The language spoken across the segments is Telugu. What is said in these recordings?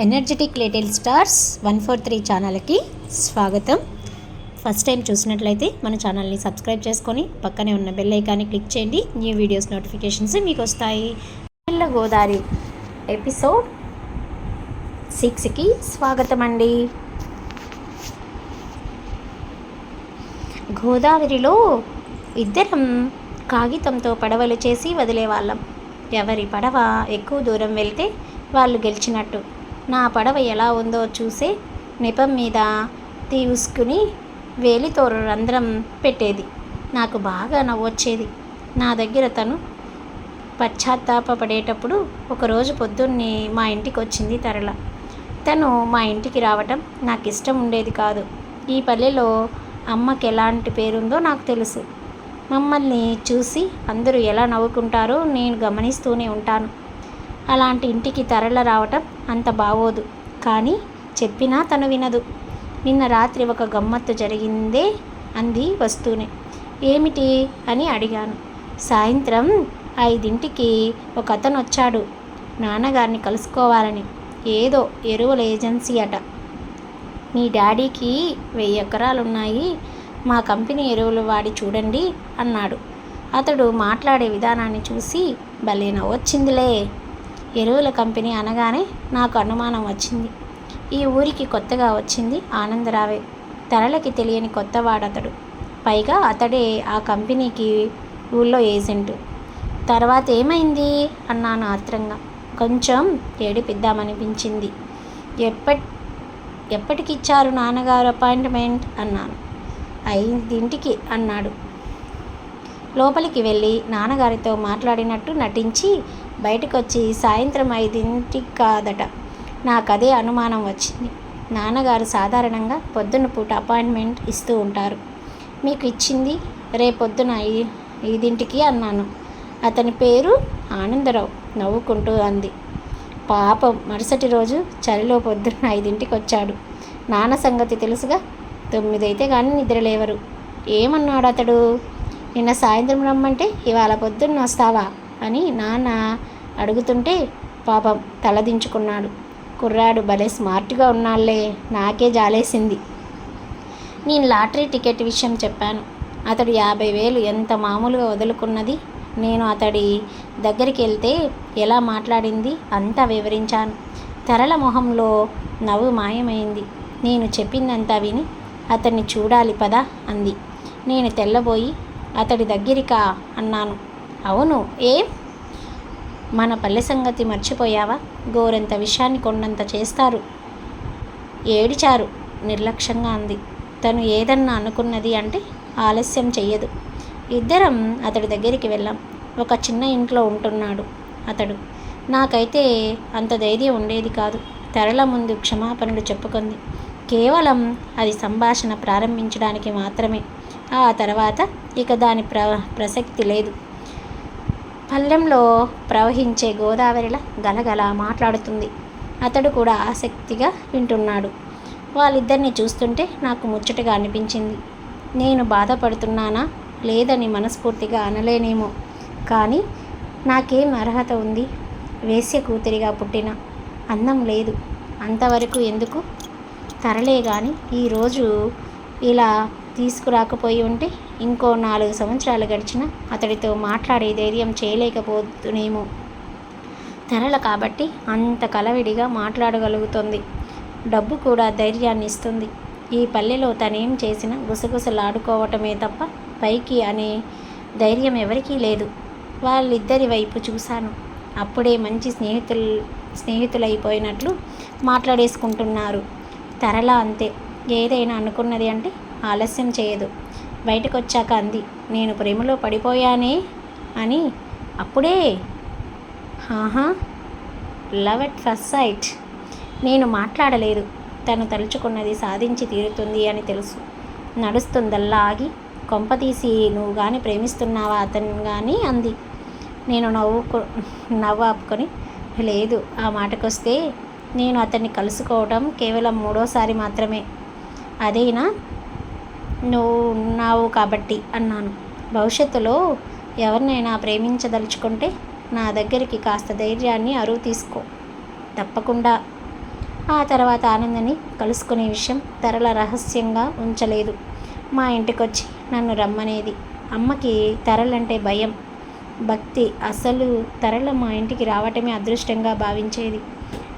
ఎనర్జెటిక్ లిటిల్ స్టార్స్ 143 ఛానల్కి స్వాగతం. ఫస్ట్ టైం చూసినట్లయితే మన ఛానల్ని సబ్స్క్రైబ్ చేసుకొని పక్కనే ఉన్న బెల్ ఐకాన్ని క్లిక్ చేయండి. న్యూ వీడియోస్ నోటిఫికేషన్స్ మీకు వస్తాయి. పిల్ల గోదావరి ఎపిసోడ్ 6కి స్వాగతం అండి. గోదావరిలో ఇద్దరం కాగితంతో పడవలు చేసి వదిలేవాళ్ళం. ఎవరి పడవ ఎక్కువ దూరం వెళ్తే వాళ్ళు గెలిచినట్టు. నా పడవ ఎలా ఉందో చూసే నెపం మీద తీసుకుని వేలితో రంధ్రం పెట్టేది. నాకు బాగా నవ్వొచ్చేది. నా దగ్గర తను పశ్చాత్తాపపడేటప్పుడు ఒకరోజు పొద్దున్నే మా ఇంటికి వచ్చింది తరళ. తను మా ఇంటికి రావటం నాకు ఇష్టం ఉండేది కాదు. ఈ పల్లెలో అమ్మకి ఎలాంటి పేరుందో నాకు తెలుసు. మమ్మల్ని చూసి అందరూ ఎలా నవ్వుకుంటారో నేను గమనిస్తూనే ఉంటాను. అలాంటి ఇంటికి తరళ రావటం అంత బాగోదు. కానీ చెప్పినా తను వినదు. నిన్న రాత్రి ఒక గమ్మత్తు జరిగిందే అంది వస్తూనే. ఏమిటి అని అడిగాను. సాయంత్రం 5ంటికి ఒక అతను వచ్చాడు నాన్నగారిని కలుసుకోవాలని. ఏదో ఎరువుల ఏజెన్సీ అట. మీ డాడీకి 1000 ఎకరాలున్నాయి, మా కంపెనీ ఎరువులు వాడి చూడండి అన్నాడు. అతడు మాట్లాడే విధానాన్ని చూసి భలే నవ్వొచ్చిందిలే. ఎరువుల కంపెనీ అనగానే నాకు అనుమానం వచ్చింది. ఈ ఊరికి కొత్తగా వచ్చింది ఆనందరావే. తరళకి తెలియని కొత్తవాడతడు. పైగా అతడే ఆ కంపెనీకి ఊళ్ళో ఏజెంటు. తర్వాత ఏమైంది అన్నాను ఆత్రంగా. కొంచెం ఏడిపిద్దామనిపించింది. ఎప్పటికిచ్చారు నాన్నగారు అపాయింట్మెంట్ అన్నాను. 5ంటికి అన్నాడు. లోపలికి వెళ్ళి నాన్నగారితో మాట్లాడినట్టు నటించి బయటకొచ్చి సాయంత్రం 5ంటికి కాదట. నాకదే అనుమానం వచ్చింది. నాన్నగారు సాధారణంగా పొద్దున్న పూట అపాయింట్మెంట్ ఇస్తూ ఉంటారు. మీకు ఇచ్చింది రేపొద్దున 5ంటికి అన్నాను. అతని పేరు ఆనందరావు నవ్వుకుంటూ అంది. పాపం మరుసటి రోజు చలిలో పొద్దున్న 5ంటికి వచ్చాడు. నాన్న సంగతి తెలుసుగా. 9 అయితే కానీ నిద్రలేవరు. ఏమన్నాడు అతడు? నిన్న సాయంత్రం రమ్మంటే ఇవాళ పొద్దున్న వస్తావా అని నాన్న అడుగుతుంటే పాపం తలదించుకున్నాడు. కుర్రాడు భలే స్మార్ట్గా ఉన్నాళ్లే. నాకే జాలేసింది. నేను లాటరీ టికెట్ విషయం చెప్పాను. అతడు 50,000 ఎంత మామూలుగా వదులుకున్నది. నేను అతడి దగ్గరికి వెళ్తే ఎలా మాట్లాడింది అంతా వివరించాను. తరళ మొహంలో నవ్వు మాయమైంది. నేను చెప్పిందంతా విని అతన్ని చూడాలి పదా అంది. నేను తెల్లబోయి అతడి దగ్గరికా అన్నాను. అవును, ఏం? మన పల్లె సంగతి మర్చిపోయావా? గోరంత విషయాన్ని కొండంత చేస్తారు. ఏడిచారు నిర్లక్ష్యంగా అంది. తను ఏదన్నా అనుకున్నది అంటే ఆలస్యం చెయ్యదు. ఇద్దరం అతడి దగ్గరికి వెళ్ళాం. ఒక చిన్న ఇంట్లో ఉంటున్నాడు అతడు. నాకైతే అంత ధైర్యం ఉండేది కాదు. తరళ ముందు క్షమాపణలు చెప్పుకుంది. కేవలం అది సంభాషణ ప్రారంభించడానికి మాత్రమే. ఆ తర్వాత ఇక దాని ప్రసక్తి లేదు. పల్లెంలో ప్రవహించే గోదావరిలా గలగల మాట్లాడుతుంది. అతడు కూడా ఆసక్తిగా వింటున్నాడు. వాళ్ళిద్దరిని చూస్తుంటే నాకు ముచ్చటగా అనిపించింది. నేను బాధపడుతున్నానా లేదని మనస్ఫూర్తిగా అనలేనేమో. కానీ నాకేం అర్హత ఉంది? వేశ్య కూతురిగా పుట్టిన అందం లేదు. అంతవరకు ఎందుకు? తరలే కానీ ఈరోజు ఇలా తీసుకురాకపోయి ఉంటే ఇంకో 4 సంవత్సరాలు గడిచినా అతడితో మాట్లాడే ధైర్యం చేయలేకపోతునేమో. తరళ కాబట్టి అంత కలవిడిగా మాట్లాడగలుగుతుంది. డబ్బు కూడా ధైర్యాన్ని ఇస్తుంది. ఈ పల్లెలో తనేం చేసినా గుసగుసలాడుకోవటమే తప్ప పైకి అనే ధైర్యం ఎవరికీ లేదు. వాళ్ళిద్దరి వైపు చూశాను. అప్పుడే మంచి స్నేహితులైపోయినట్లు మాట్లాడేసుకుంటున్నారు. తరళ అంతే. ఏదైనా అనుకున్నది అంటే ఆలస్యం చేయదు. బయటకు వచ్చాక అంది, నేను ప్రేమలో పడిపోయానే అని. అప్పుడే? ఆహా, లవ్ ఎట్ ఫస్ట్ సైట్. నేను మాట్లాడలేదు. తను తలుచుకున్నది సాధించి తీరుతుంది అని తెలుసు. నడుస్తుందల్లా ఆగి, కొంపతీసి నువ్వు కానీ ప్రేమిస్తున్నావా అతను కానీ అంది. నేను నవ్వు ఆపుకొని, లేదు, ఆ మాటకొస్తే నేను అతన్ని కలుసుకోవడం కేవలం 3వసారి మాత్రమే. అదేనా నువ్వు ఉన్నావు కాబట్టి అన్నాను. భవిష్యత్తులో ఎవరినైనా ప్రేమించదలుచుకుంటే నా దగ్గరికి కాస్త ధైర్యాన్ని అరువు తీసుకో. తప్పకుండా. ఆ తర్వాత ఆనందని కలుసుకునే విషయం తరళ రహస్యంగా ఉంచలేదు. మా ఇంటికొచ్చి నన్ను రమ్మనేది. అమ్మకి తరలంటే భయం, భక్తి. అసలు తరళ మా ఇంటికి రావటమే అదృష్టంగా భావించేది.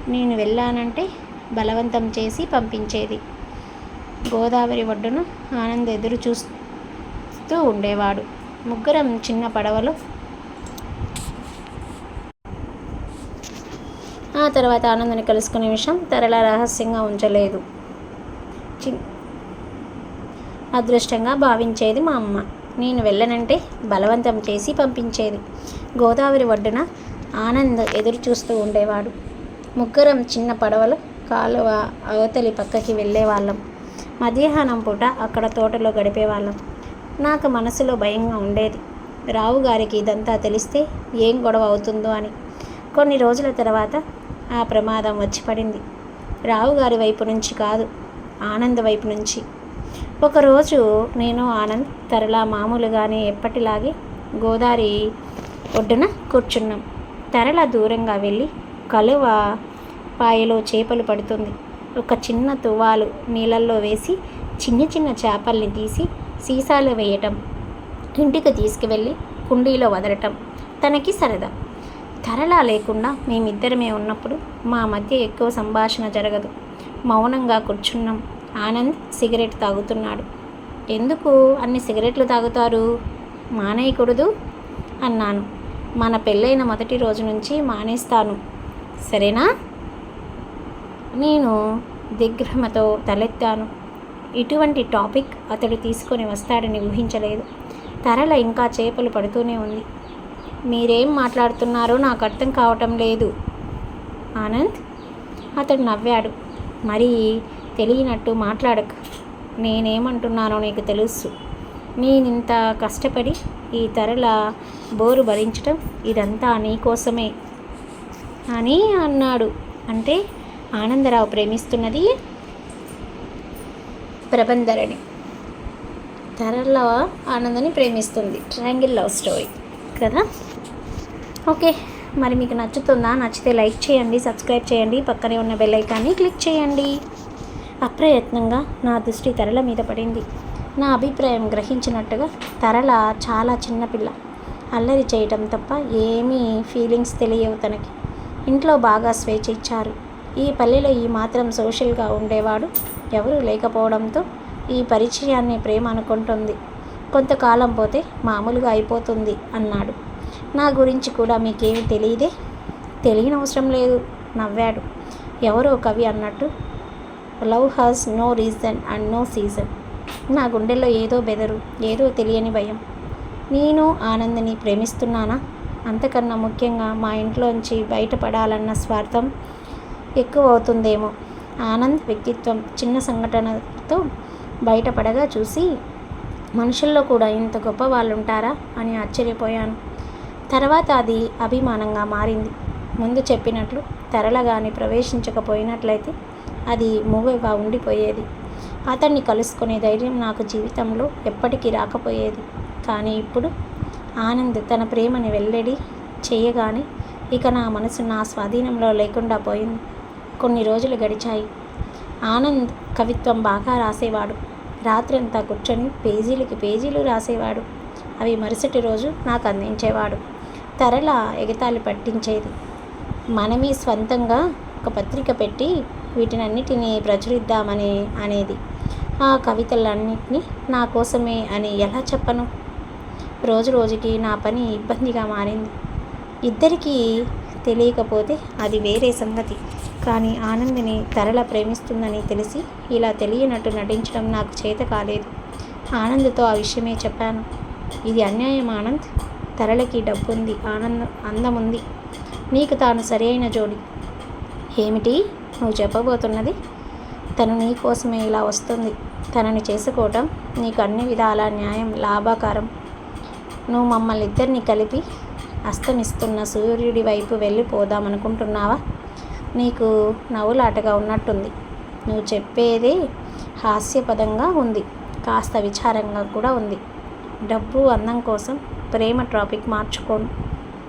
నేను వెళ్ళానంటే బలవంతం చేసి పంపించేది. గోదావరి ఒడ్డున ఆనంద్ ఎదురు చూస్తూ ఉండేవాడు. ముగ్గురం చిన్న పడవలో ఆ తర్వాత ఆనందని కలుసుకునే విషయం తరళ రహస్యంగా ఉంచలేదు. అదృష్టంగా భావించేది మా అమ్మ. నేను వెళ్ళనంటే బలవంతం చేసి పంపించేది. గోదావరి ఒడ్డున ఆనంద్ ఎదురు చూస్తూ ఉండేవాడు. ముగ్గురం చిన్న పడవలో కాలువ అవతలి పక్కకి వెళ్ళేవాళ్ళం. మధ్యాహ్నం పూట అక్కడ తోటలో గడిపేవాళ్ళం. నాకు మనసులో భయంగా ఉండేది. రావు గారికి ఇదంతా తెలిస్తే ఏం గొడవ అవుతుందో అని. కొన్ని రోజుల తర్వాత ఆ ప్రమాదం వచ్చి పడింది. రావు గారి వైపు నుంచి కాదు, ఆనంద్ వైపు నుంచి. ఒకరోజు నేను ఆనంద్ తరళ మామూలుగానే ఎప్పటిలాగే గోదావరి ఒడ్డున కూర్చున్నాం. తరళ దూరంగా వెళ్ళి కలువ పాయలో చేపలు పడుతుంది. ఒక చిన్న తువ్వాలు నీళ్ళల్లో వేసి చిన్న చిన్న చేపల్ని తీసి సీసాలో వేయటం, ఇంటికి తీసుకువెళ్ళి కుండీలో వదలటం తనకి సరదా. తరళ లేకుండా మేమిద్దరమే ఉన్నప్పుడు మా మధ్య ఎక్కువ సంభాషణ జరగదు. మౌనంగా కూర్చున్నాం. ఆనంద్ సిగరెట్ తాగుతున్నాడు. ఎందుకు అన్ని సిగరెట్లు తాగుతారు? మానేయకూడదు అన్నాను. మన పెళ్ళైన మొదటి రోజు నుంచి మానేస్తాను, సరేనా? నేను దిగ్భ్రమతో తలెత్తాను. ఇటువంటి టాపిక్ అతడు తీసుకొని వస్తాడని ఊహించలేదు. తరళ ఇంకా చేపలు పడుతూనే ఉంది. మీరేం మాట్లాడుతున్నారో నాకు అర్థం కావటం లేదు ఆనంద్. అతడు నవ్వాడు. మరీ తెలియనట్టు మాట్లాడకు. నేనేమంటున్నానో నీకు తెలుసు. నేనింత కష్టపడి ఈ తరళ బోరు భరించటం ఇదంతా నీకోసమే అని అన్నాడు. అంటే ఆనందరావు ప్రేమిస్తున్నది ప్రబంధరణి. తరళ ఆనందని ప్రేమిస్తుంది. ట్రయాంగిల్ లవ్ స్టోరీ కదా. ఓకే, మరి మీకు నచ్చుతుందా? నచ్చితే లైక్ చేయండి, సబ్స్క్రైబ్ చేయండి, పక్కనే ఉన్న బెల్ ఐకాన్ని క్లిక్ చేయండి. అప్రయత్నంగా నా దృష్టి తరళ మీద పడింది. నా అభిప్రాయం గ్రహించినట్టుగా తరళ చాలా చిన్నపిల్ల. అల్లరి చేయటం తప్ప ఏమీ ఫీలింగ్స్ తెలియవు తనకి. ఇంట్లో బాగా స్వేచ్ఛ ఇచ్చారు. ఈ పల్లెలో ఈ మాత్రం సోషల్గా ఉండేవాడు ఎవరూ లేకపోవడంతో ఈ పరిచయాన్ని ప్రేమ అనుకుంటుంది. కొంతకాలం పోతే మామూలుగా అయిపోతుంది అన్నాడు. నా గురించి కూడా మీకేమీ తెలియదే? తెలియనవసరం లేదు నవ్వాడు. ఎవరో కవి అన్నట్టు love has no reason and no season. నా గుండెల్లో ఏదో బెదరు, ఏదో తెలియని భయం. నేను ఆనందని ప్రేమిస్తున్నానా? అంతకన్నా ముఖ్యంగా మా ఇంట్లోంచి బయటపడాలన్న స్వార్థం ఎక్కువ అవుతుందేమో. ఆనంద్ వ్యక్తిత్వం చిన్న సంఘటనతో బయటపడగా చూసి మనుషుల్లో కూడా ఇంత గొప్ప వాళ్ళు ఉంటారా అని ఆశ్చర్యపోయాను. తర్వాత అది అభిమానంగా మారింది. ముందు చెప్పినట్లు తరళగాని ప్రవేశించకపోయినట్లయితే అది మూగగా ఉండిపోయేది. అతన్ని కలుసుకునే ధైర్యం నాకు జీవితంలో ఎప్పటికీ రాకపోయేది. కానీ ఇప్పుడు ఆనంద్ తన ప్రేమని వెల్లడి చేయగానే ఇక నా మనసు నా స్వాధీనంలో లేకుండా పోయింది. కొన్ని రోజులు గడిచాయి. ఆనంద్ కవిత్వం బాగా రాసేవాడు. రాత్రంతా కూర్చొని పేజీలకి పేజీలు రాసేవాడు. అవి మరుసటి రోజు నాకు అందించేవాడు. తరళ ఎగతాళి పట్టించేది. మనమే స్వంతంగా ఒక పత్రిక పెట్టి వీటినన్నిటినీ ప్రచురిద్దామని అనేది. ఆ కవితలన్నింటినీ నా కోసమే అని ఎలా చెప్పను? రోజు రోజుకి నా పని ఇబ్బందిగా మారింది. ఇద్దరికీ తెలియకపోతే అది వేరే సంగతి. కానీ ఆనందిని తరళ ప్రేమిస్తుందని తెలిసి ఇలా తెలియనట్టు నటించడం నాకు చేత కాలేదు. ఆనంద్తో ఆ విషయమే చెప్పాను. ఇది అన్యాయం ఆనంద్. తరళకి డబ్బుంది, అందముంది. నీకు తాను సరైన జోడి. ఏమిటి నువ్వు చెప్పబోతున్నది? తను నీ కోసమే ఇలా వస్తుంది. తనని చేసుకోవటం నీకు అన్ని విధాల న్యాయం, లాభకరం. నువ్వు మమ్మల్ని ఇద్దరిని కలిపి అస్తమిస్తున్న సూర్యుడి వైపు వెళ్ళిపోదామనుకుంటున్నావా? నీకు నవ్వులాటగా ఉన్నట్టుంది. నువ్వు చెప్పేదే హాస్యపదంగా ఉంది, కాస్త విచారంగా కూడా ఉంది. డబ్బు అందం కోసం ప్రేమ టాపిక్ మార్చుకోను.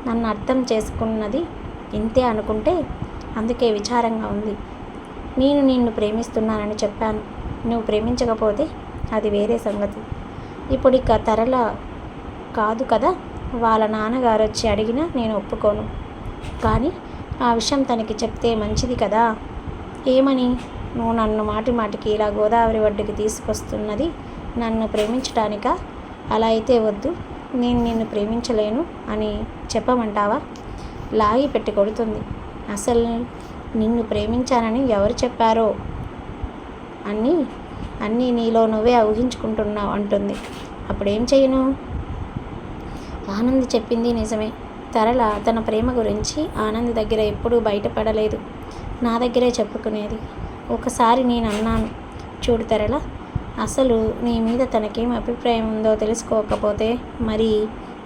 నన్ను అర్థం చేసుకున్నది ఇంతే అనుకుంటే అందుకే విచారంగా ఉంది. నేను నిన్ను ప్రేమిస్తున్నానని చెప్పాను. నువ్వు ప్రేమించకపోతే అది వేరే సంగతి. ఇప్పుడు ఇక తరల కాదు కదా, వాళ్ళ నాన్నగారు వచ్చి అడిగినా నేను ఒప్పుకోను. కానీ ఆ విషయం తనకి చెప్తే మంచిది కదా. ఏమని? నువ్వు నన్ను మాటి మాటికి ఇలా గోదావరి ఒడ్డుకి తీసుకొస్తున్నది నన్ను ప్రేమించటానికా? అలా అయితే వద్దు, నేను నిన్ను ప్రేమించలేను అని చెప్పమంటావా? లాగి పెట్టి కొడుతుంది. అసలు నిన్ను ప్రేమించానని ఎవరు చెప్పారో? అన్నీ నీలో నువ్వే ఊహించుకుంటున్నావు అంటుంది. అప్పుడేం చేయను? ఆనంద్ చెప్పింది నిజమే. తరళ తన ప్రేమ గురించి ఆనంద్ దగ్గర ఎప్పుడూ బయటపడలేదు. నా దగ్గరే చెప్పుకునేది. ఒకసారి నేను అన్నాను, చూడు తరళ, అసలు నీ మీద తనకేం అభిప్రాయం ఉందో తెలుసుకోకపోతే మరి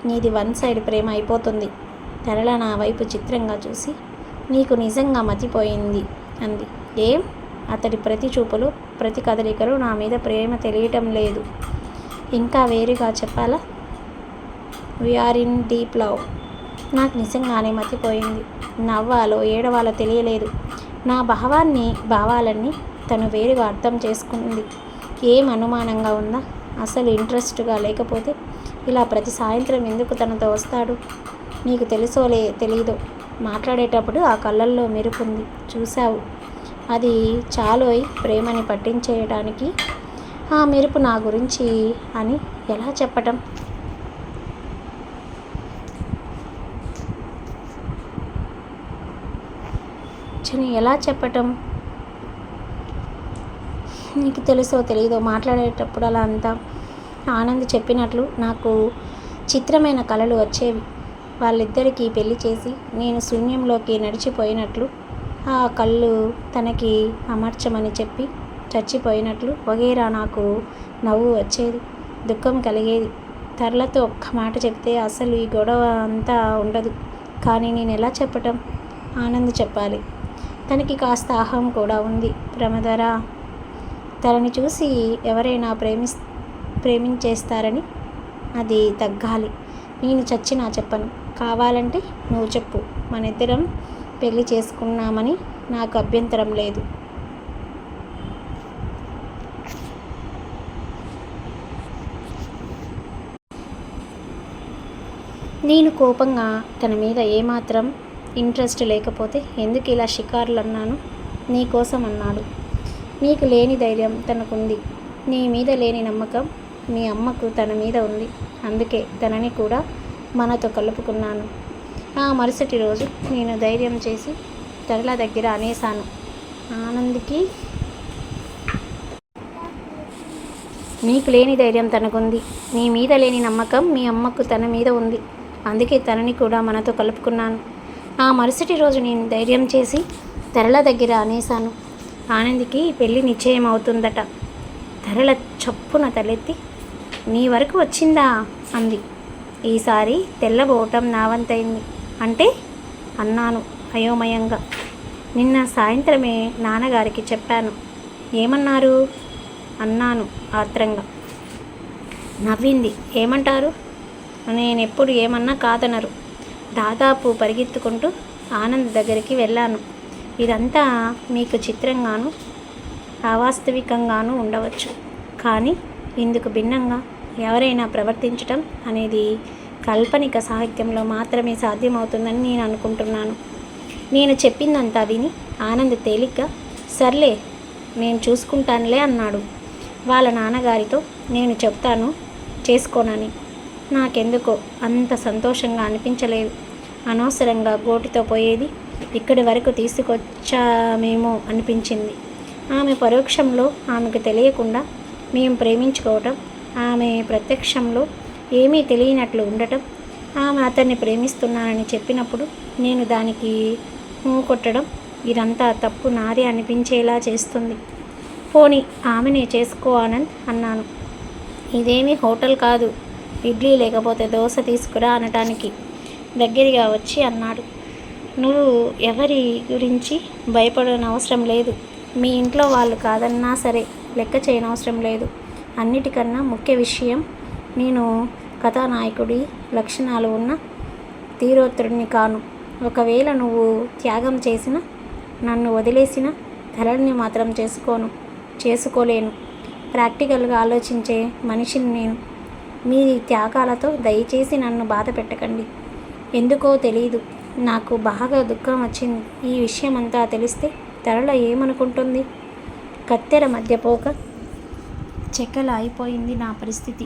నీది వన్ సైడ్ ప్రేమ అయిపోతుంది. తరళ నా వైపు చిత్రంగా చూసి, నీకు నిజంగా మతిపోయింది అంది. ఏం? అతడి ప్రతి చూపులు, ప్రతి కదలికలు నా మీద ప్రేమ తెలియటం లేదు. ఇంకా వేరుగా చెప్పాలా? We are in deep love. నాకు నిజంగానే మతిపోయింది. నవ్వాలో ఏడవాలో తెలియలేదు. నా భావాలన్నీ తను వేరుగా అర్థం చేసుకుంది. ఏం అనుమానంగా ఉందా? అసలు ఇంట్రెస్ట్గా లేకపోతే ఇలా ప్రతి సాయంత్రం ఎందుకు తనతో వస్తాడు? నీకు తెలీదో మాట్లాడేటప్పుడు ఆ కళ్ళల్లో మెరుపుంది, చూశావు. అది చాలోయ్ ప్రేమని పట్టించేయడానికి. ఆ మెరుపు నా గురించి అని ఎలా చెప్పటం? ఎలా చెప్పటం? నీకు తెలుసో తెలీదో మాట్లాడేటప్పుడు అలా అంతా ఆనంద్ చెప్పినట్లు నాకు చిత్రమైన కలలు వచ్చేవి. వాళ్ళిద్దరికీ పెళ్లి చేసి నేను శూన్యంలోకి నడిచిపోయినట్లు, ఆ కళ్ళు తనకి అమర్చమని చెప్పి చచ్చిపోయినట్లు వగేరా. నాకు నవ్వు వచ్చేది, దుఃఖం కలిగేది. తరళతో ఒక్క మాట చెప్తే అసలు ఈ గొడవ అంతా ఉండదు. కానీ నేను ఎలా చెప్పటం? ఆనంద్ చెప్పాలి. తనకి కాస్త అహం కూడా ఉంది. ప్రమదర తనని చూసి ఎవరైనా ప్రేమించేస్తారని అది తగ్గాలి. నేను చచ్చినా చెప్పను. కావాలంటే నువ్వు చెప్పు, మనిద్దరం పెళ్లి చేసుకున్నామని. నాకు అభ్యంతరం లేదు. నేను కోపంగా తన మీద ఏమాత్రం ఇంట్రెస్ట్ లేకపోతే ఎందుకు ఇలా షికారులు అన్నాను? నీకోసం అన్నాడు. నీకు లేని ధైర్యం తనకుంది. నీ మీద లేని నమ్మకం మీ అమ్మకు తన మీద ఉంది. అందుకే తనని కూడా మనతో కలుపుకున్నాను. ఆ మరుసటి రోజు నేను ధైర్యం చేసి తరళ దగ్గర అనేశాను, ఆనంద్కి నీకు లేని ధైర్యం తనకుంది. నీ మీద లేని నమ్మకం మీ అమ్మకు తన మీద ఉంది. అందుకే తనని కూడా మనతో కలుపుకున్నాను. ఆ మరుసటి రోజు నేను ధైర్యం చేసి తరళ దగ్గర అనేశాను, ఆనంద్కి పెళ్ళి నిశ్చయం అవుతుందట. తరళ చప్పున తలెత్తి, నీ వరకు వచ్చిందా అంది. ఈసారి తెల్లబోవటం నా వంతైంది. అంటే అన్నాను అయోమయంగా. నిన్న సాయంత్రమే నాన్నగారికి చెప్పాను. ఏమన్నారు అన్నాను ఆత్రంగా. నవ్వింది. ఏమంటారు? నేనెప్పుడు ఏమన్నా కాదనరు. దాదాపు పరిగెత్తుకుంటూ ఆనంద్ దగ్గరికి వెళ్ళాను. ఇదంతా మీకు చిత్రంగాను అవాస్తవికంగానూ ఉండవచ్చు. కానీ ఇందుకు భిన్నంగా ఎవరైనా ప్రవర్తించటం అనేది కాల్పనిక సాహిత్యంలో మాత్రమే సాధ్యమవుతుందని నేను అనుకుంటున్నాను. నేను చెప్పిందంతా విని ఆనంద్ తేలిగ్గా సర్లే నేను చూసుకుంటానులే అన్నాడు. వాళ్ళ నాన్నగారితో నేను చెప్తాను చేసుకోనని. నాకెందుకో అంత సంతోషంగా అనిపించలేదు. అనవసరంగా గోటితో పోయేది ఇక్కడి వరకు తీసుకొచ్చామేమో అనిపించింది. ఆమె పరోక్షంలో ఆమెకు తెలియకుండా మేము ప్రేమించుకోవటం, ఆమె ప్రత్యక్షంలో ఏమీ తెలియనట్లు ఉండటం, ఆమె అతన్ని ప్రేమిస్తున్నానని చెప్పినప్పుడు నేను దానికి కొట్టడం, ఇదంతా తప్పు నాదే అనిపించేలా చేస్తుంది. పోనీ ఆమెనే చేసుకో ఆనంద్ అన్నాను. ఇదేమీ హోటల్ కాదు, ఇడ్లీ లేకపోతే దోశ తీసుకురా అనటానికి దగ్గరగా వచ్చి అన్నాడు. నువ్వు ఎవరి గురించి భయపడనవసరం లేదు. మీ ఇంట్లో వాళ్ళు కాదన్నా సరే లెక్క చేయనవసరం లేదు. అన్నిటికన్నా ముఖ్య విషయం, నేను కథానాయకుడి లక్షణాలు ఉన్న తీరోత్తుడిని కాను. ఒకవేళ నువ్వు త్యాగం చేసిన, నన్ను వదిలేసిన తరళని మాత్రం చేసుకోలేను. ప్రాక్టికల్గా ఆలోచించే మనిషిని నేను. మీ త్యాగాలతో దయచేసి నన్ను బాధ పెట్టకండి. ఎందుకో తెలీదు, నాకు బాగా దుఃఖం వచ్చింది. ఈ విషయం అంతా తెలిస్తే తరళ ఏమనుకుంటుంది? కత్తెర మధ్య పోక చెక్కలా అయిపోయింది నా పరిస్థితి.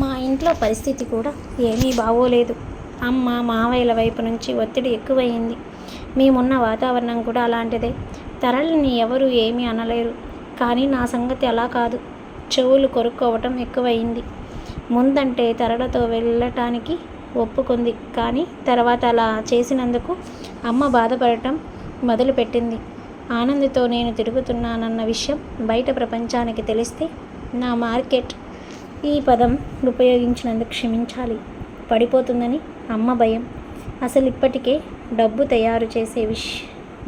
మా ఇంట్లో పరిస్థితి కూడా ఏమీ బాగోలేదు. అమ్మ మావయ్యల వైపు నుంచి ఒత్తిడి ఎక్కువయింది. మేమున్న వాతావరణం కూడా అలాంటిదే. తరళని ఎవరు ఏమీ అనలేరు. కానీ నా సంగతి అలా కాదు. చెవులు కొరుక్కోవటం ఎక్కువయింది. ముందంటే తరళతో వెళ్ళటానికి ఒప్పుకుంది. కానీ తర్వాత అలా చేసినందుకు అమ్మ బాధపడటం మొదలుపెట్టింది. ఆనంద్తో నేను తిరుగుతున్నానన్న విషయం బయట ప్రపంచానికి తెలిస్తే నా మార్కెట్, ఈ పదం ఉపయోగించినందుకు క్షమించాలి, పడిపోతుందని అమ్మ భయం. అసలు ఇప్పటికే డబ్బు తయారు చేసే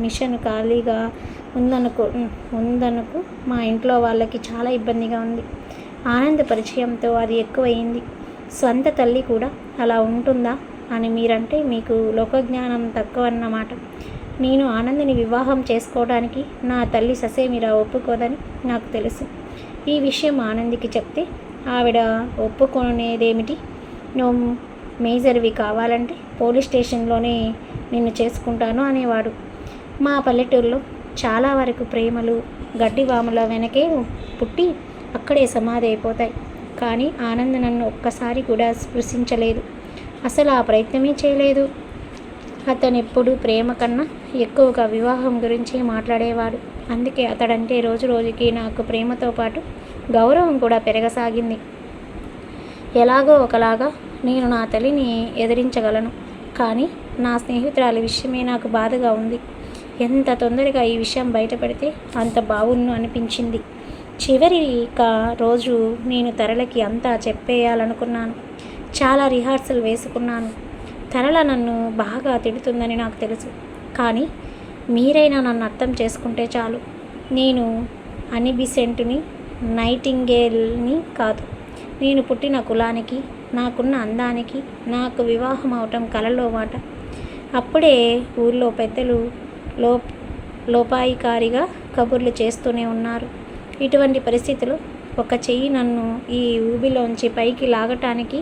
మిషన్ ఖాళీగా ఉందనుకు మా ఇంట్లో వాళ్ళకి చాలా ఇబ్బందిగా ఉంది. ఆనంద్ పరిచయంతో అది ఎక్కువయింది. స్వంత తల్లి కూడా అలా ఉంటుందా అని మీరంటే మీకు లోకజ్ఞానం తక్కువన్నమాట. నేను ఆనంద్ని వివాహం చేసుకోవడానికి నా తల్లి ససేమిరా ఒప్పుకోదని నాకు తెలుసు. ఈ విషయం ఆనంద్కి చెప్తే ఆవిడ ఒప్పుకునేదేమిటి? నువ్వు మేజర్వి కావాలంటే పోలీస్ స్టేషన్లోనే నిన్ను చేసుకుంటాను అనేవాడు. మా పల్లెటూరులో చాలా వరకు ప్రేమలు గడ్డివాముల వెనకే పుట్టి అక్కడే సమాధి అయిపోతాయి. కానీ ఆనంద్ నన్ను ఒక్కసారి కూడా స్పృశించలేదు. అసలు ఆ ప్రయత్నమే చేయలేదు. అతను ఎప్పుడు ప్రేమ కన్నా ఎక్కువగా వివాహం గురించి మాట్లాడేవాడు. అందుకే అతడంటే రోజు రోజుకి నాకు ప్రేమతో పాటు గౌరవం కూడా పెరగసాగింది. ఎలాగో ఒకలాగా నేను నా తల్లిని ఎదిరించగలను. కానీ నా స్నేహితురాలి విషయమే నాకు బాధగా ఉంది. ఎంత తొందరగా ఈ విషయం బయటపడితే అంత బాగుండు అనిపించింది. చివరి రోజు నేను తరళకి అంతా చెప్పేయాలనుకున్నాను. చాలా రిహార్సల్ వేసుకున్నాను. తరళ నన్ను బాగా తిడుతుందని నాకు తెలుసు. కానీ మీరైనా నన్ను అర్థం చేసుకుంటే చాలు. నేను అనిబిసెంటుని, నైటింగేల్ని కాదు. నేను పుట్టిన కులానికి, నాకున్న అందానికి నాకు వివాహం అవటం కలలో మాట. అప్పుడే ఊళ్ళో పెద్దలు లోపాయికారిగా కబుర్లు చేస్తూనే ఉన్నారు. ఇటువంటి పరిస్థితుల్లో ఒక చెయ్యి నన్ను ఈ ఊబిలోంచి పైకి లాగటానికి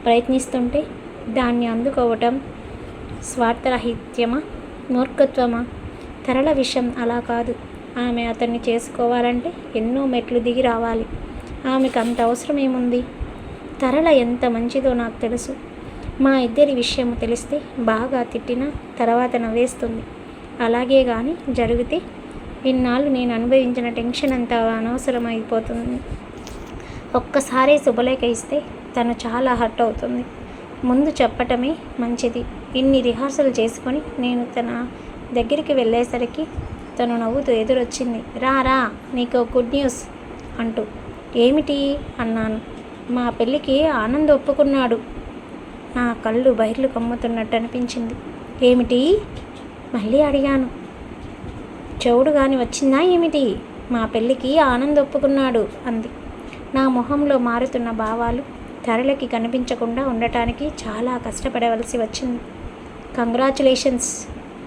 ప్రయత్నిస్తుంటే దాన్ని అందుకోవటం స్వార్థరాహిత్యమా, మూర్ఖత్వమా? తరళ విషయం అలా కాదు. ఆమె అతన్ని చేసుకోవాలంటే ఎన్నో మెట్లు దిగి రావాలి. ఆమెకు అంత అవసరం ఏముంది? తరళ ఎంత మంచిదో నాకు తెలుసు. మా ఇద్దరి విషయం తెలిస్తే బాగా తిట్టినా తర్వాత నవ్వేస్తుంది. అలాగే కానీ జరిగితే ఇన్నాళ్ళు నేను అనుభవించిన టెన్షన్ అంతా అనవసరమైపోతుంది. ఒక్కసారి శుభలేఖ ఇస్తే తను చాలా హర్ట్ అవుతుంది. ముందు చెప్పటమే మంచిది. ఇన్ని రిహార్సల్ చేసుకొని నేను తన దగ్గరికి వెళ్ళేసరికి తను నవ్వుతూ ఎదురొచ్చింది. రా రా, నీకు గుడ్ న్యూస్ అంటూ. ఏమిటి అన్నాను. మా పెళ్ళికి ఆనంద్ ఒప్పుకున్నాడు. నా కళ్ళు బయర్లు కమ్ముతున్నట్టు అనిపించింది. ఏమిటి? మళ్ళీ అడిగాను. చెవుడు గాని వచ్చిందా ఏమిటి? మా పెళ్ళికి ఆనంద్ ఒప్పుకున్నాడు అంది. నా మొహంలో మారుతున్న భావాలు తరళకి కనిపించకుండా ఉండటానికి చాలా కష్టపడవలసి వచ్చింది. కంగ్రాచులేషన్స్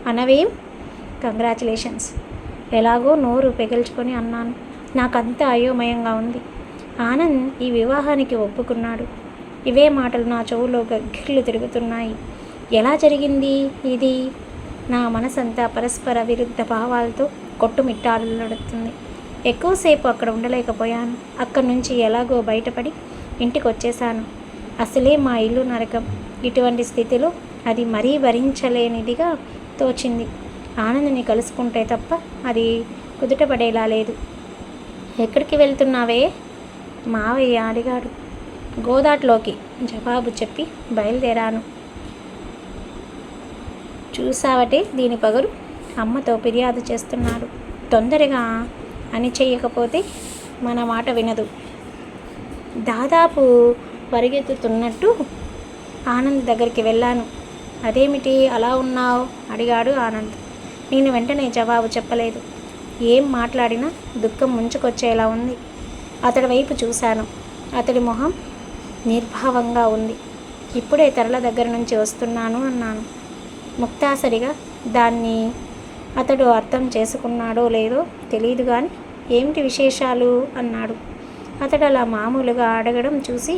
అనవేం? కంగ్రాచులేషన్స్ ఎలాగో నోరు పెగల్చుకొని అన్నాను. నాకంతా అయోమయంగా ఉంది. ఆనంద్ ఈ వివాహానికి ఒప్పుకున్నాడు. ఇవే మాటలు నా చెవులో గగ్గిర్లు తిరుగుతున్నాయి. ఎలా జరిగింది ఇది? నా మనసంతా పరస్పర విరుద్ధ భావాలతో కొట్టుమిట్టాడుతుంది. ఎక్కువసేపు అక్కడ ఉండలేకపోయాను. అక్కడి నుంచి ఎలాగో బయటపడి ఇంటికి వచ్చేసాను. అసలే మా ఇల్లు నరకం. ఇటువంటి స్థితిలో అది మరీ భరించలేనిదిగా తోచింది. ఆనంద్ని కలుసుకుంటే తప్ప అది కుదుటపడేలా లేదు. ఎక్కడికి వెళ్తున్నావే? మావయ్య అడిగాడు. గోదాట్లోకి జవాబు చెప్పి బయలుదేరాను. చూసావటే దీని పగరు, అమ్మతో ఫిర్యాదు చేస్తున్నాడు. తొందరగా అని చేయకపోతే మన మాట వినదు. దాదాపు పరిగెత్తుతున్నట్టు ఆనంద్ దగ్గరికి వెళ్ళాను. అదేమిటి అలా ఉన్నావు అడిగాడు ఆనంద్. నేను వెంటనే జవాబు చెప్పలేదు. ఏం మాట్లాడినా దుఃఖం ముంచుకొచ్చేలా ఉంది. అతడి వైపు చూశాను. అతడి మొహం నిర్భావంగా ఉంది. ఇప్పుడే తరళ దగ్గర నుంచి వస్తున్నాను అన్నాను. ముక్తాసరిగా దాన్ని అతడు అర్థం చేసుకున్నాడో లేదో తెలియదు కానీ ఏమిటి విశేషాలు అన్నాడు. అతడు అలా మామూలుగా అడగడం చూసి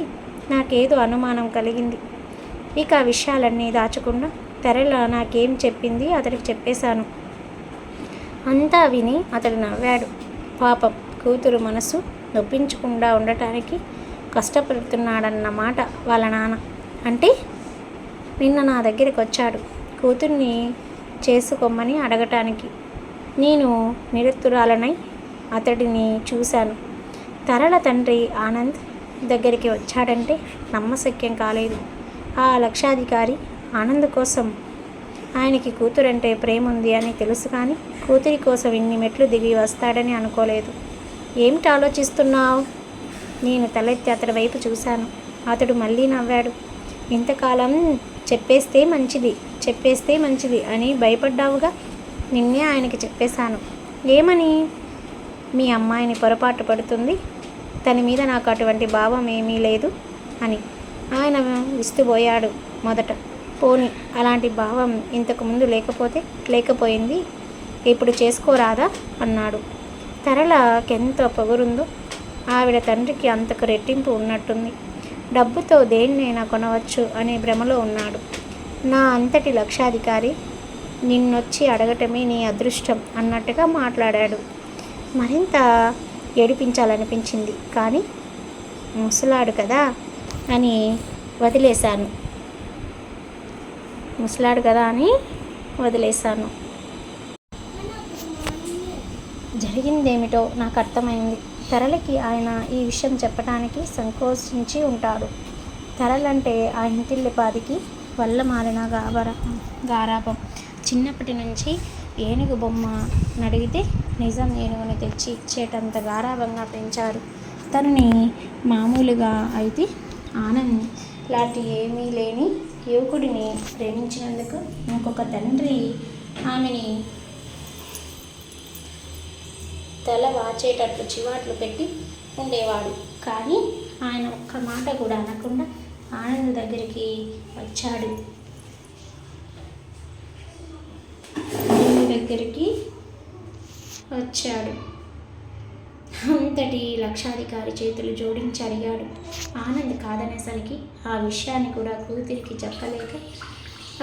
నాకేదో అనుమానం కలిగింది. ఇక ఆ విషయాలన్నీ దాచకుండా తెరల నాకేం చెప్పింది అతడికి చెప్పేశాను. అంతా విని అతడు నవ్వాడు. పాపం, కూతురు మనసు నొప్పించకుండా ఉండటానికి కష్టపడుతున్నాడన్నమాట వాళ్ళ నాన్న. అంటే నిన్న నా దగ్గరికి వచ్చాడు కూతుర్ని చేసుకోమని అడగటానికి. నేను నిరుత్తురాలనై అతడిని చూశాను. తరళ తండ్రి ఆనంద్ దగ్గరికి వచ్చాడంటే నమ్మశక్యం కాలేదు. ఆ లక్షాధికారి ఆనంద్ కోసం ఆయనకి కూతురంటే ప్రేమ ఉంది అని తెలుసు, కానీ కూతురి కోసం ఇన్ని మెట్లు దిగి వస్తాడని అనుకోలేదు. ఏమిటి ఆలోచిస్తున్నావు? నేను తలెత్తి అతడి వైపు చూశాను. అతడు మళ్ళీ నవ్వాడు. ఇంతకాలం చెప్పేస్తే మంచిది అని భయపడ్డావుగా, నిన్నే ఆయనకి చెప్పేశాను. ఏమని? మీ అమ్మాయిని పొరపాటు పడుతుంది, తన మీద నాకు అటువంటి భావం ఏమీ లేదు అని. ఆయన విస్తుపోయాడు మొదట. పోనీ అలాంటి భావం ఇంతకుముందు లేకపోయింది, ఇప్పుడు చేసుకోరాదా అన్నాడు. తరళకెంత పొగరుందో, ఆవిడ తండ్రికి అంతకు రెట్టింపు ఉన్నట్టుంది. డబ్బుతో దేన్నైనా కొనవచ్చు అనే భ్రమలో ఉన్నాడు. నా అంతటి లక్షాధికారి నిన్నొచ్చి అడగటమే నీ అదృష్టం అన్నట్టుగా మాట్లాడాడు. మరింత ఏడిపించాలనిపించింది, కానీ ముసలాడు కదా అని వదిలేశాను. జరిగిందేమిటో నాకు అర్థమైంది. తరళకి ఆయన ఈ విషయం చెప్పడానికి సంకోచించి ఉంటాడు. తరళంటే ఆ ఇంటిల్లిపాదికి వల్ల మారిన గారాబం. చిన్నప్పటి నుంచి ఏనుగు బొమ్మ నడిగితే నిజం ఏనుగుని తెచ్చి ఇచ్చేటంత గారాబంగా పెంచాడు. తనని మామూలుగా అయితే ఆనంద్ లాంటి ఏమీ లేని యువకుడిని ప్రేమించినందుకు ఇంకొక తండ్రి ఆమెని తల వాచేటట్లు చివాట్లు పెట్టి ఉండేవాడు. కానీ ఆయన ఒక్క మాట కూడా అనకుండా ఆనంద్ దగ్గరికి వచ్చాడు. అంతటి లక్షాధికారి చేతులు జోడించి అడిగాడు. ఆనంద్ కాదనేసరికి ఆ విషయాన్ని కూడా కూతురికి చెప్పలేక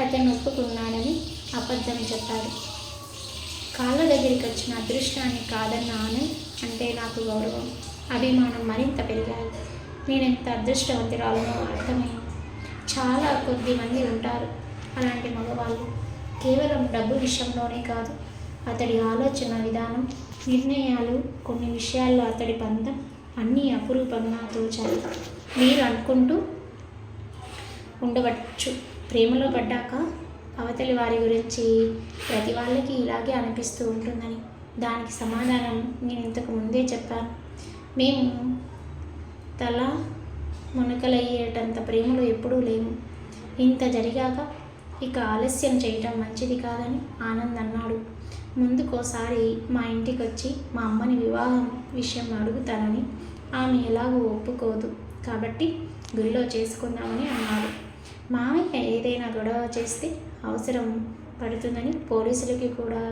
అతను ఒప్పుకున్నాడని అబద్ధం చెప్పాడు. కాళ్ళ దగ్గరికి వచ్చిన అదృష్టాన్ని కాదన్న ఆనంద్ అంటే నాకు గౌరవం, అభిమానం మరింత పెరిగాయి. నేనెంత అదృష్టవంతురాలనో అర్థమైంది. చాలా కొద్ది మంది ఉంటారు అలాంటి మగవాళ్ళు. కేవలం డబ్బు విషయంలోనే కాదు, అతడి ఆలోచన విధానం, నిర్ణయాలు, కొన్ని విషయాల్లో అతడి పంతం అన్నీ అపురూపంగా తోచాయి. మీరు అనుకుంటూ ఉండవచ్చు, ప్రేమలో పడ్డాక అవతలి వారి గురించి ప్రతి వాళ్ళకి ఇలాగే అనిపిస్తూ ఉంటుందని. దానికి సమాధానం నేను ఇంతకు ముందే చెప్పాను. మేము తల మునకలయ్యేటంత ప్రేమలో ఎప్పుడూ లేము. ఇంత జరిగాక ఇక ఆలస్యం చేయటం మంచిది కాదని ఆనంద్ అన్నాడు. ముందుకోసారి మా ఇంటికి వచ్చి మా అమ్మని వివాహం విషయం అడుగుతానని, ఆమె ఎలాగూ ఒప్పుకోదు కాబట్టి గుళ్ళో చేసుకుందామని అన్నాడు. మామయ్య ఏదైనా గొడవ చేస్తే అవసరం పడుతుందని పోలీసులకి కూడా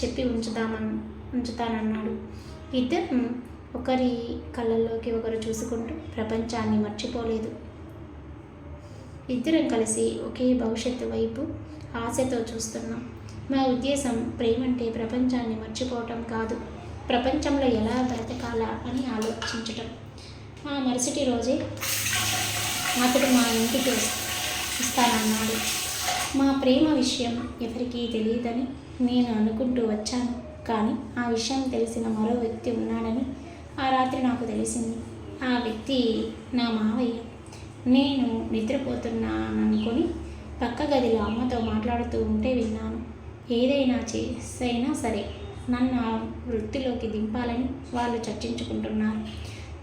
చెప్పి ఉంచుతానన్నాడు. ఇద్దరు ఒకరి కళ్ళల్లోకి ఒకరు చూసుకుంటూ ప్రపంచాన్ని మర్చిపోలేదు. ఇద్దరం కలిసి ఒకే భవిష్యత్తు వైపు ఆశతో చూస్తున్నాం. మా ఉద్దేశం ప్రేమంటే ప్రపంచాన్ని మర్చిపోవటం కాదు, ప్రపంచంలో ఎలా బ్రతకాలా అని ఆలోచించటం. ఆ మరుసటి రోజే అతడు మా ఇంటికి వస్తానన్నాడు. మా ప్రేమ విషయం ఎవరికీ తెలియదని నేను అనుకుంటూ వచ్చాను, కానీ ఆ విషయం తెలిసిన మరో వ్యక్తి ఉన్నాడని ఆ రాత్రి నాకు తెలిసింది. ఆ వ్యక్తి నా మావయ్య. నేను నిద్రపోతున్నాననుకొని పక్క గదిలో అమ్మతో మాట్లాడుతూ ఉంటే విన్నాను. ఏదైనా చేసైనా సరే నన్ను ఆ వృత్తిలోకి దింపాలని వాళ్ళు చర్చించుకుంటున్నారు.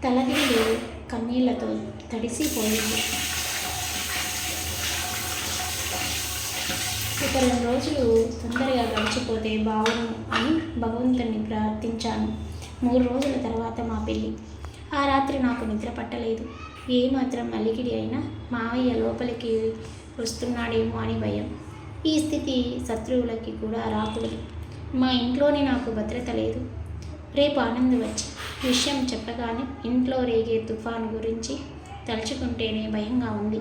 తలదిల్లు కన్నీళ్లతో తడిసిపోయింది. ఇక 2 రోజులు తొందరగా గడిచిపోతే బావును అని భగవంతుని ప్రార్థించాను. 3 రోజుల తర్వాత మా పెళ్ళి. ఆ రాత్రి నాకు నిద్ర పట్టలేదు. ఏమాత్రం అలికిడి అయినా మావయ్య లోపలికి వస్తున్నాడేమో అని భయం. ఈ స్థితి శత్రువులకి కూడా రాకూడదు. మా ఇంట్లోనే నాకు భద్రత లేదు. రేపు ఆనంద్ వచ్చి విషయం చెప్పగానే ఇంట్లో రేగే తుఫాను గురించి తలుచుకుంటేనే భయంగా ఉంది.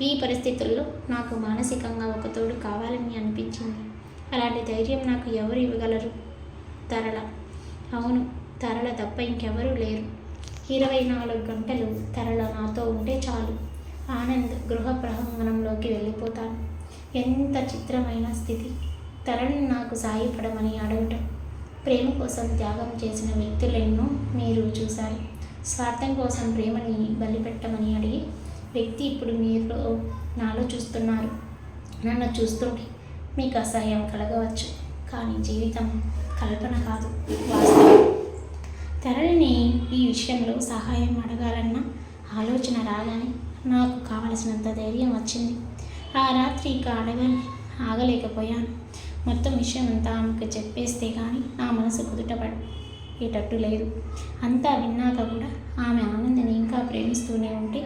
ఈ పరిస్థితుల్లో నాకు మానసికంగా ఒక తోడు కావాలని అనిపించింది. అలాంటి ధైర్యం నాకు ఎవరు ఇవ్వగలరు? తరళ. అవును, తరళ తప్ప ఇంకెవరూ లేరు. 24 గంటలు తరళ నాతో ఉంటే చాలు. ఆనంద్ గృహ ప్రాంగణంలోకి వెళ్ళిపోతాను. ఎంత చిత్రమైన స్థితి! తరళని నాకు సాయపడమని అడగటం. ప్రేమ కోసం త్యాగం చేసిన వ్యక్తులెన్నో మీరు చూశారు. స్వార్థం కోసం ప్రేమని బలిపెట్టమని అడిగి వ్యక్తి ఇప్పుడు మీరు నాలో చూస్తున్నారు. నన్ను చూస్తుంటే మీకు అసహ్యం కలగవచ్చు, కానీ జీవితం కల్పన కాదు, వాస్తవం. తరళిని ఈ విషయంలో సహాయం అడగాలన్న ఆలోచన రాగానే నాకు కావలసినంత ధైర్యం వచ్చింది. ఆ రాత్రి ఇక ఆగలేకపోయాను. మొత్తం విషయం అంతా ఆమెకు చెప్పేస్తే కానీ నా మనసు కుదుటపడేటట్టు లేదు. అంతా విన్నాక కూడా ఆమె ఆనందని ఇంకా ప్రేమిస్తూనే ఉంటే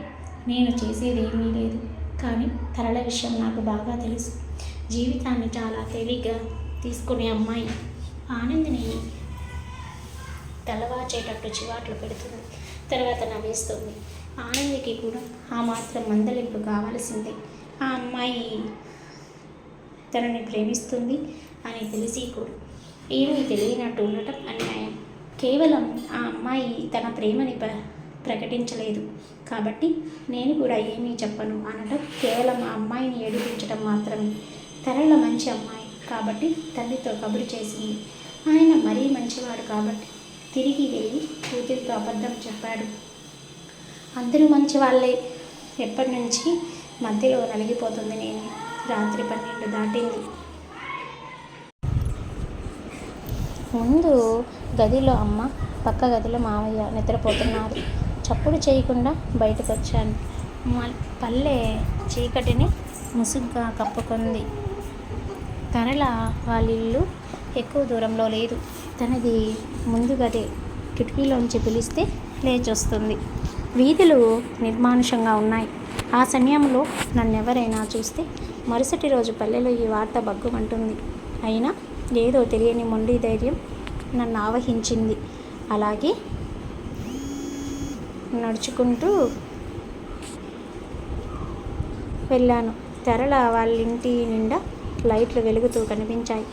నేను చేసేది ఏమీ లేదు. కానీ తరళ విషయం నాకు బాగా తెలుసు. జీవితాన్ని చాలా తేలిగ్గా తీసుకునే అమ్మాయి. ఆనందిని తలవాచేటట్టు చివాట్లు పెడుతుంది, తర్వాత నవ్వేస్తుంది. ఆనందికి కూడా ఆ మాత్రం మందలింపు కావాల్సిందే. ఆ అమ్మాయి తనని ప్రేమిస్తుంది అని తెలిసి కూడా ఏమీ తెలియనట్టు ఉండటం అన్యాయం. కేవలం ఆ అమ్మాయి తన ప్రేమని ప్రకటించలేదు కాబట్టి నేను కూడా ఏమీ చెప్పను అనటం కేవలం ఆ అమ్మాయిని ఏడిపించడం మాత్రమే. తరళ మంచి అమ్మాయి కాబట్టి తండ్రితో కబురు చేసింది. ఆయన మరీ మంచివాడు కాబట్టి తిరిగి వెళ్ళి కూతురితో అబద్ధం చెప్పాడు. అందరూ మంచి వాళ్ళే. ఎప్పటి నుంచి మధ్యలో నలిగిపోతుంది నేను. రాత్రి 12 దాటింది. ముందు గదిలో అమ్మ, పక్క గదిలో మావయ్య నిద్రపోతున్నారు. చప్పుడు చేయకుండా బయటకు వచ్చాను. పల్లె చీకటిని ముసుగ్గా కప్పుకుంది. తరళ వాళ్ళ ఇల్లు ఎక్కువ దూరంలో లేదు. తనది ముందు గదే. కిటికీలోంచి పిలిస్తే లేచొస్తుంది. వీధులు నిర్మానుషంగా ఉన్నాయి. ఆ సమయంలో నన్నెవరైనా చూస్తే మరుసటి రోజు పల్లెలో ఈ వార్త బగ్గుమంటుంది. అయినా ఏదో తెలియని మొండి ధైర్యం నన్ను ఆవహించింది. అలాగే నడుచుకుంటూ వెళ్ళాను. తరళ వాళ్ళింటి నిండా లైట్లు వెలుగుతూ కనిపించాయి.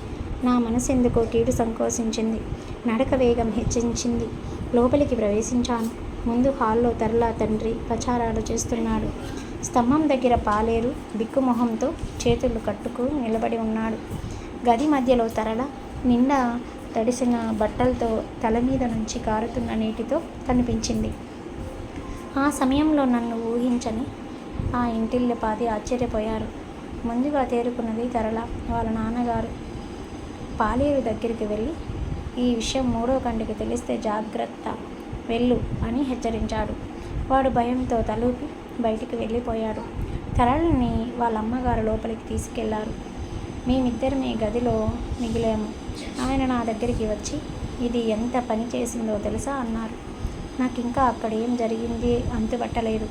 నా మనసు ఎందుకో కీడు సంకోచించింది. నడక వేగం హెచ్చించింది. లోపలికి ప్రవేశించాను. ముందు హాల్లో తరళ తండ్రి ప్రచారాలు చేస్తున్నాడు. స్తంభం దగ్గర పాలేరు బిక్కుమొహంతో చేతులు కట్టుకు నిలబడి ఉన్నాడు. గది మధ్యలో తరళ నిండా తడిసిన బట్టలతో తల మీద నుంచి కారుతున్న నీటితో కనిపించింది. ఆ సమయంలో నన్ను ఊహించని ఆ ఇంటిల్లిపాది ఆశ్చర్యపోయారు. ముందుగా తేరుకున్నది తరళ వాళ్ళ నాన్నగారు. పాలేరు దగ్గరికి వెళ్ళి ఈ విషయం 3వ కంటికి తెలిస్తే జాగ్రత్త, వెళ్ళు అని హెచ్చరించాడు. వాడు భయంతో తలూపి బయటికి వెళ్ళిపోయాడు. తరళని వాళ్ళ అమ్మగారు లోపలికి తీసుకెళ్లారు. మేమిద్దరమే గదిలో మిగిలాము. ఆయన నా దగ్గరికి వచ్చి ఇది ఎంత పని చేసిందో తెలుసా అన్నారు. నాకు ఇంకా అక్కడ ఏం జరిగింది అంతుపట్టలేదు.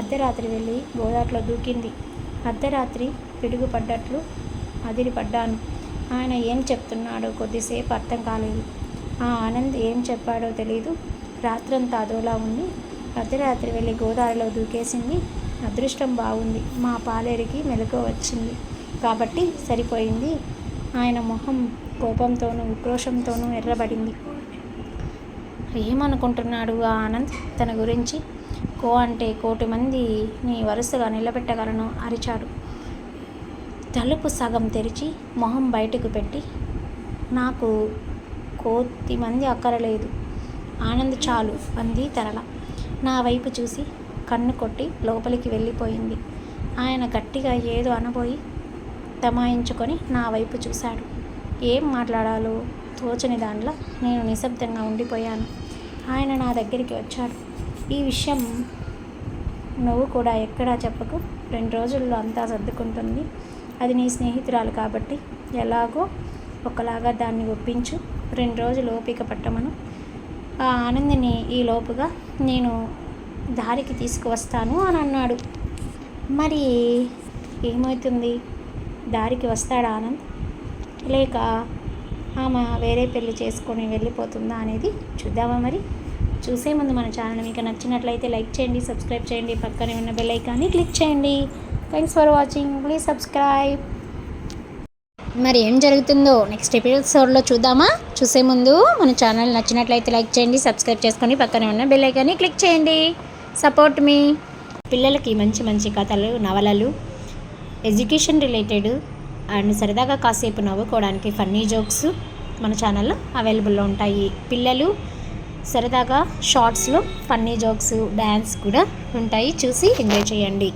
అర్ధరాత్రి వెళ్ళి గోదాట్లో దూకింది. అర్ధరాత్రి పిడుగు పడ్డట్లు అదిరిపడ్డాను. ఆయన ఏం చెప్తున్నాడో కొద్దిసేపు అర్థం కాలేదు. ఆ ఆనంద్ ఏం చెప్పాడో తెలీదు. రాత్రంతా అదోలా ఉంది. అర్ధరాత్రి వెళ్ళి గోదావరిలో దూకేసింది. అదృష్టం బాగుంది, మా పాలేరికి మెలకువ వచ్చింది కాబట్టి సరిపోయింది. ఆయన మొహం కోపంతోనూ ఉక్రోషంతోనూ ఎర్రబడింది. ఏమనుకుంటున్నాడు ఆ ఆనంద్ తన గురించి? కో అంటే 1,000,000 మందిని వరుసగా నిలబెట్టగలను అరిచాడు. తలుపు సగం తెరిచి మొహం బయటకు పెట్టి, నాకు 1,000,000 మంది అక్కరలేదు, ఆనంద్ చాలు అంది తరళ. నా వైపు చూసి కన్ను కొట్టి లోపలికి వెళ్ళిపోయింది. ఆయన గట్టిగా ఏదో అనబోయి తమాయించుకొని నా వైపు చూశాడు. ఏం మాట్లాడాలో తోచని దాంట్లో నేను నిశ్శబ్దంగా ఉండిపోయాను. ఆయన నా దగ్గరికి వచ్చాడు. ఈ విషయం నువ్వు కూడా ఎక్కడా చెప్పకు. 2 రోజుల్లో అంతా సర్దుకుంటుంది. అది నీ స్నేహితురాలు కాబట్టి ఎలాగో ఒకలాగా దాన్ని ఒప్పించు. 2 రోజులు ఓపిక పట్టమను. ఆ ఆనందిని ఈ లోపుగా నేను దారికి తీసుకువస్తాను అని అన్నాడు. మరి ఏమవుతుంది? దారికి వస్తాడా ఆనంద్, లేక ఆమె వేరే పెళ్లి చేసుకొని వెళ్ళిపోతుందా అనేది చూద్దామా మరి. చూసే ముందు మన ఛానల్ మీకు నచ్చినట్లయితే లైక్ చేయండి, సబ్స్క్రైబ్ చేయండి, పక్కనే ఉన్న బెల్ ఐకాన్ని క్లిక్ చేయండి. Thanks for watching, please subscribe. మరి ఏం జరుగుతుందో నెక్స్ట్ ఎపిసోడ్లో చూద్దామా. చూసే ముందు మన ఛానల్ నచ్చినట్లయితే లైక్ చేయండి, సబ్స్క్రైబ్ చేసుకొని పక్కనే ఉన్న బెల్ ఐకాన్ని క్లిక్ చేయండి. సపోర్ట్ మీ. పిల్లలకి మంచి మంచి కథలు, నవలలు, ఎడ్యుకేషన్ రిలేటెడ్ అండ్ సరదాగా కాసేపు నవ్వుకోవడానికి ఫన్నీ జోక్స్ మన ఛానల్లో అవైలబుల్లో ఉంటాయి. పిల్లలు సరదాగా షార్ట్స్లో ఫన్నీ జోక్స్, డ్యాన్స్ కూడా ఉంటాయి. చూసి ఎంజాయ్ చేయండి.